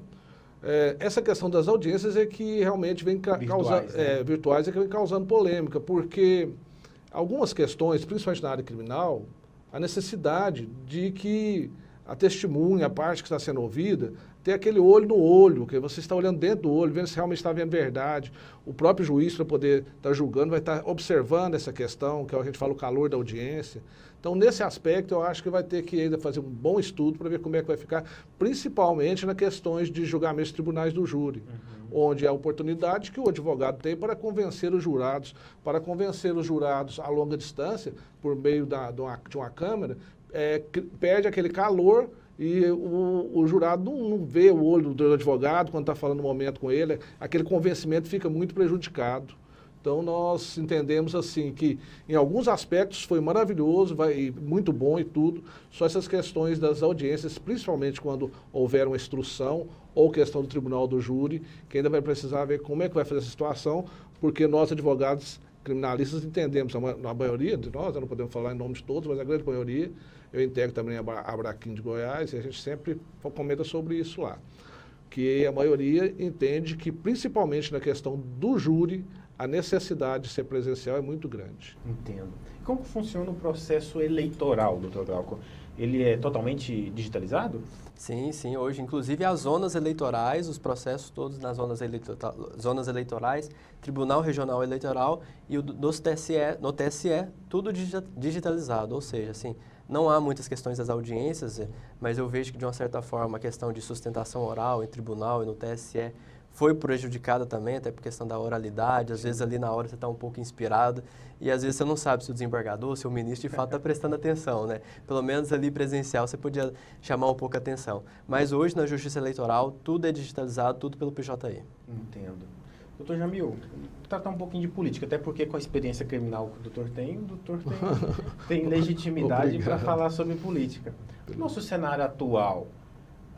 essa questão das audiências é que realmente vem causando, virtuais, é que vem causando polêmica, porque algumas questões, principalmente na área criminal, a necessidade de que a testemunha, a parte que está sendo ouvida, ter aquele olho no olho, que você está olhando dentro do olho, vendo se realmente está vendo verdade. O próprio juiz, para poder estar julgando, vai estar observando essa questão, que é o que a gente fala, o calor da audiência. Então, nesse aspecto, eu acho que vai ter que ainda fazer um bom estudo para ver como é que vai ficar, principalmente nas questões de julgamentos de tribunais do júri, onde é a oportunidade que o advogado tem para convencer os jurados, a longa distância, por meio de uma câmera, perde aquele calor e o jurado não vê o olho do advogado quando está falando no momento com ele, aquele convencimento fica muito prejudicado. Então, nós entendemos assim que, em alguns aspectos, foi maravilhoso, muito bom e tudo, só essas questões das audiências, principalmente quando houver uma instrução ou questão do tribunal do júri, que ainda vai precisar ver como é que vai fazer essa situação, porque nós, advogados criminalistas, entendemos, a maioria de nós, não podemos falar em nome de todos, mas a grande maioria, eu integro também a Abraquim de Goiás, e a gente sempre comenta sobre isso lá, que a maioria entende que, principalmente na questão do júri, a necessidade de ser presencial é muito grande. Entendo. Como funciona o processo eleitoral, doutor Glauco? Ele é totalmente digitalizado? Sim, sim. Hoje, inclusive, as zonas eleitorais, os processos todos nas zonas eleitorais, Tribunal Regional Eleitoral e no TSE, tudo digitalizado. Ou seja, assim, não há muitas questões das audiências, mas eu vejo que, de uma certa forma, a questão de sustentação oral em tribunal e no TSE foi prejudicada também, até por questão da oralidade. Às vezes ali na hora você está um pouco inspirado e às vezes você não sabe se o desembargador, se o ministro de fato está prestando atenção, né? Pelo menos ali presencial você podia chamar um pouco a atenção. Mas hoje na Justiça Eleitoral tudo é digitalizado, tudo pelo PJI. Entendo. Doutor Jamil, tratar um pouquinho de política, até porque com a experiência criminal que o doutor tem legitimidade para falar sobre política. No nosso cenário atual,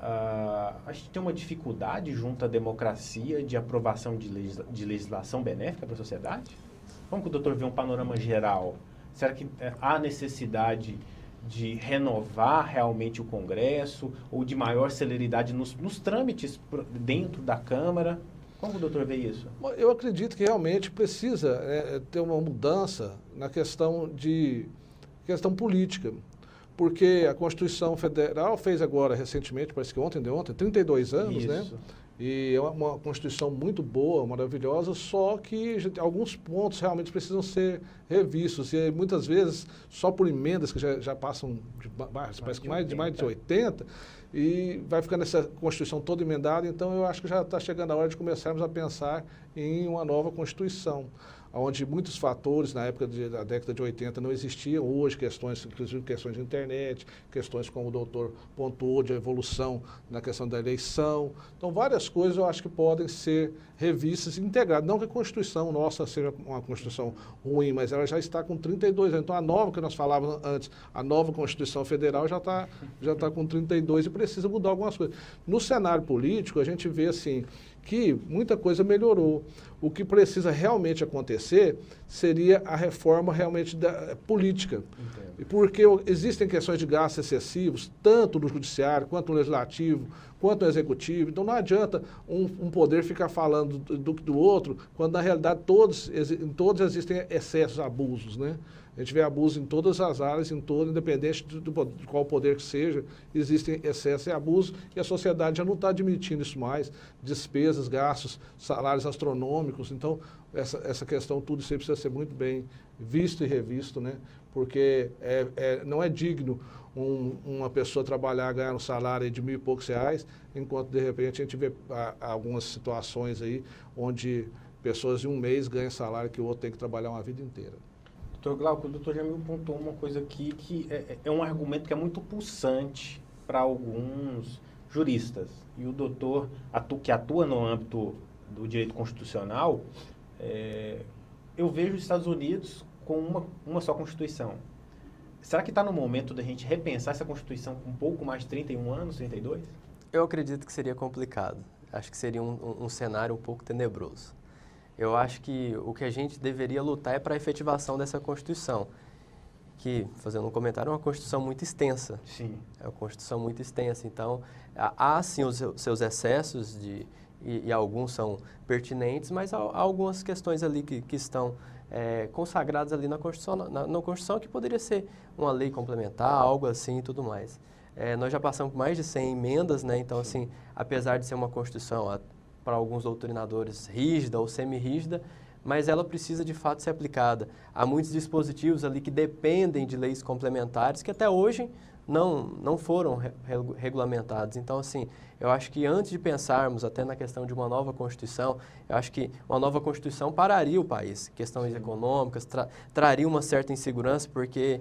a gente tem uma dificuldade junto à democracia de aprovação de legislação benéfica para a sociedade? Como que o doutor vê um panorama geral? Será que há necessidade de renovar realmente o Congresso ou de maior celeridade nos trâmites dentro da Câmara? Como o doutor vê isso? Eu acredito que realmente precisa ter uma mudança na questão política. Porque a Constituição Federal fez agora, recentemente, parece que ontem, 32 anos, isso, né? E é uma Constituição muito boa, maravilhosa, só que alguns pontos realmente precisam ser revistos. E muitas vezes, só por emendas que já passam, parece que mais de 80, e vai ficando essa Constituição toda emendada. Então, eu acho que já está chegando a hora de começarmos a pensar em uma nova Constituição, onde muitos fatores, na época da década de 80, não existiam. Hoje, inclusive questões de internet, questões como o doutor pontuou, de evolução na questão da eleição. Então, várias coisas eu acho que podem ser revistas e integradas. Não que a Constituição nossa seja uma Constituição ruim, mas ela já está com 32 anos. Então, a nova que nós falávamos antes, a nova Constituição Federal já está com 32 e precisa mudar algumas coisas. No cenário político, a gente vê assim que muita coisa melhorou. O que precisa realmente acontecer seria a reforma realmente da política. Entendo. Porque existem questões de gastos excessivos, tanto no judiciário, quanto no legislativo, quanto no executivo. Então, não adianta um poder ficar falando do outro, quando, na realidade, em todos existem excessos, abusos, né? A gente vê abuso em todas as áreas, independente de qual poder que seja, existem excesso e abuso, e a sociedade já não está admitindo isso mais, despesas, gastos, salários astronômicos. Então, essa questão, tudo isso aí precisa ser muito bem visto e revisto, né? Porque não é digno uma pessoa trabalhar, ganhar um salário de R$1.000 e poucos, enquanto, de repente, a gente vê algumas situações aí onde pessoas em um mês ganham salário que o outro tem que trabalhar uma vida inteira. Doutor Glauco, o doutor Jamil pontuou uma coisa aqui que é um argumento que é muito pulsante para alguns juristas. E o doutor, que atua no âmbito do direito constitucional, eu vejo os Estados Unidos com uma só Constituição. Será que está no momento da gente repensar essa Constituição com um pouco mais de 31 anos, 32? Eu acredito que seria complicado. Acho que seria um cenário um pouco tenebroso. Eu acho que o que a gente deveria lutar é para a efetivação dessa Constituição, que, fazendo um comentário, é uma Constituição muito extensa. Sim. É uma Constituição muito extensa. Então, há sim os seus excessos, e alguns são pertinentes, mas há algumas questões ali que estão consagradas ali na Constituição, que poderia ser uma lei complementar, algo assim e tudo mais. Nós já passamos por mais de 100 emendas, né? Então, assim, apesar de ser uma Constituição, para alguns doutrinadores, rígida ou semi-rígida, mas ela precisa de fato ser aplicada. Há muitos dispositivos ali que dependem de leis complementares que até hoje não foram regulamentados. Então, assim, eu acho que antes de pensarmos até na questão de uma nova Constituição, eu acho que uma nova Constituição pararia o país. Questões econômicas, traria uma certa insegurança, porque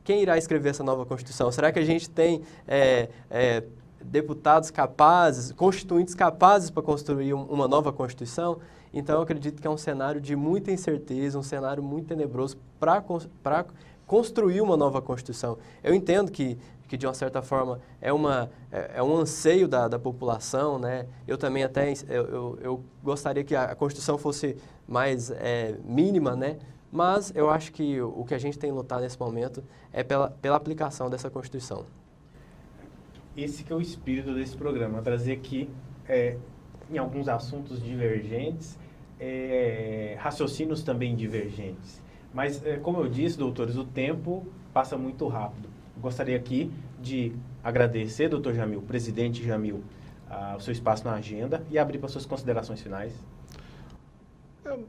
quem irá escrever essa nova Constituição? Será que a gente tem deputados capazes, constituintes capazes para construir uma nova Constituição? Então, eu acredito que é um cenário de muita incerteza, um cenário muito tenebroso para construir uma nova Constituição. Eu entendo que de uma certa forma, é um anseio da população, né? Eu também até eu gostaria que a Constituição fosse mais mínima, né? Mas eu acho que o que a gente tem lutado nesse momento é pela aplicação dessa Constituição. Esse que é o espírito desse programa, trazer aqui, em alguns assuntos divergentes, raciocínios também divergentes. Mas, como eu disse, doutores, o tempo passa muito rápido. Gostaria aqui de agradecer, doutor Jamil, presidente Jamil, o seu espaço na agenda e abrir para suas considerações finais.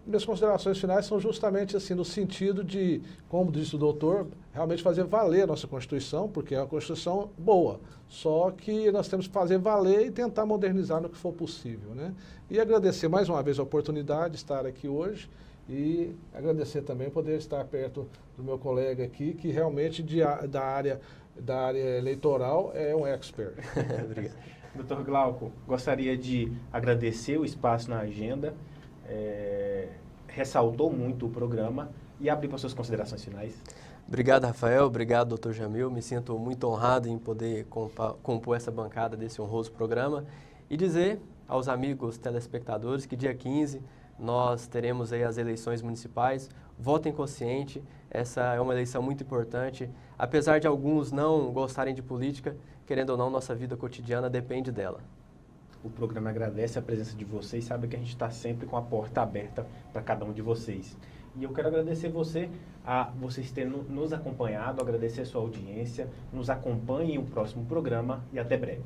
Minhas considerações finais são justamente assim, no sentido de, como disse o doutor, realmente fazer valer a nossa Constituição, porque é uma Constituição boa, só que nós temos que fazer valer e tentar modernizar no que for possível, né? E agradecer mais uma vez a oportunidade de estar aqui hoje e agradecer também poder estar perto do meu colega aqui, que realmente da área eleitoral é um expert. Obrigado. Doutor Glauco, gostaria de agradecer o espaço na agenda, ressaltou muito o programa e abrir para suas considerações finais. Obrigado, Rafael. Obrigado, doutor Jamil. Me sinto muito honrado em poder compor essa bancada desse honroso programa e dizer aos amigos telespectadores que dia 15 nós teremos aí as eleições municipais. Votem consciente, essa é uma eleição muito importante. Apesar de alguns não gostarem de política, querendo ou não, nossa vida cotidiana depende dela. O programa agradece a presença de vocês, sabe que a gente está sempre com a porta aberta para cada um de vocês. E eu quero agradecer vocês terem nos acompanhado, agradecer a sua audiência, nos acompanhem no próximo programa e até breve.